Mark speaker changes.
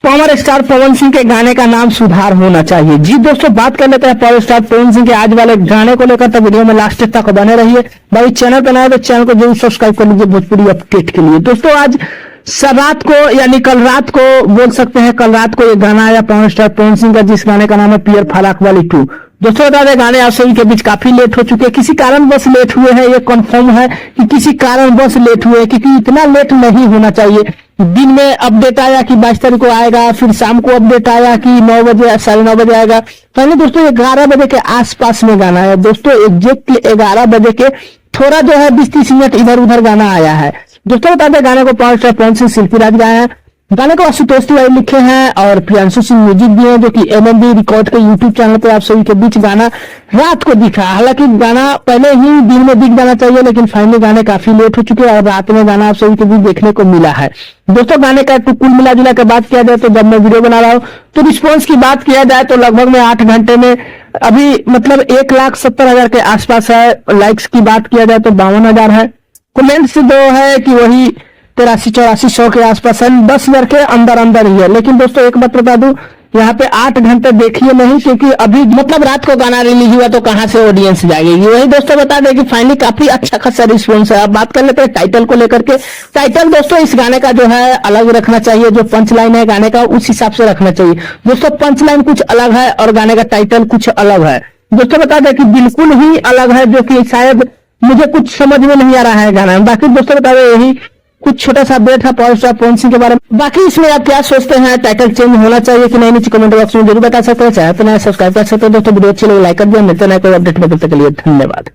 Speaker 1: Power star Pawan Singh के गाने का नाम सुधार होना चाहिए। जी दोस्तों, बात कर लेते हैं पावर स्टार पवन सिंह के आज वाले गाने को लेकर, तो वीडियो में लास्ट तक बने रहिए। भाई चैनल पर नए तो चैनल को जरूर सब्सक्राइब कर लीजिए भोजपुरी अपडेट के लिए। दोस्तों आज रात को यानी कल रात को बोल सकते हैं, कल रात को ये गाना आया पावर स्टार पवन सिंह का, जिस गाने का नाम है पियर फालाक वाली 2। दोस्तों बता दें, गाने आप सभी के बीच काफी लेट हो चुके हैं। किसी कारणवश लेट हुए हैं, ये कंफर्म है कि किसी कारणवश लेट हुए हैं, क्योंकि इतना लेट नहीं होना चाहिए। दिन में अपडेट आया कि 22 तारीख को आएगा, फिर शाम को अपडेट आया कि 9 बजे 9:30 बजे आएगा। पहले दोस्तों 11 बजे के आसपास में गाना है। दोस्तों एग्जैक्ट 11 बजे के थोड़ा जो है 20-30 मिनट इधर उधर गाना आया है। दोस्तों बता दें, गाने को पावर स्टार पवन सिंह शिल्पी राज गाए हैं। गाने को आशुतोष तिवारी लिखे हैं और प्रियांशु सिंह म्यूजिक भी है, जो कि MMB रिकॉर्ड के यूट्यूब चैनल पर आप सभी के बीच गाना रात को दिखा। हालांकि गाना पहले ही दिन में दिख जाना चाहिए, लेकिन फाइनली गाने काफी लेट हो चुके हैं और रात में गाना आप सभी के बीच देखने को मिला है। दोस्तों गाने का कुल मिला जुला के बात किया जाए तो, जब मैं वीडियो बना रहा हूँ तो रिस्पॉन्स की बात किया जाए तो लगभग में 8 घंटे में अभी मतलब 1,70,000 के आसपास है। लाइक्स की बात किया जाए तो 52,000 है। कमेंट्स जो है कि वही 83-84 के आसपास है, 10,000 के अंदर अंदर ही है। लेकिन दोस्तों एक बात बता दूं, यहाँ पे 8 घंटे देखिए नहीं, क्योंकि अभी मतलब रात को गाना रिलीज हुआ तो कहां से ऑडियंस जाएगी। वही दोस्तों बता दें कि फाइनली काफी अच्छा खासा रिस्पॉन्स है। अब बात कर लेते हैं टाइटल को लेकर के। टाइटल दोस्तों इस गाने का जो है अलग रखना चाहिए, जो पंच लाइन है गाने का उस हिसाब से रखना चाहिए। दोस्तों पंच लाइन कुछ अलग है और गाने का टाइटल कुछ अलग है। दोस्तों बता दें कि बिल्कुल ही अलग है, जो कि शायद मुझे कुछ समझ में नहीं आ रहा है गाना में। बाकी दोस्तों बता दें, यही कुछ छोटा सा अपडेट था पावर स्टार पवन सिंह के बारे में। बाकी इसमें आप क्या सोचते हैं, टाइटल चेंज होना चाहिए कि नहीं, नीचे कमेंट बॉक्स में जरूर बता सकते हैं। चाहे तो नया सब्सक्राइब कर सकते हैं। दोस्तों वीडियो अच्छी लगे लाइक कर दिया। मिलते हैं कोई अपडेट में, तब तक के लिए धन्यवाद।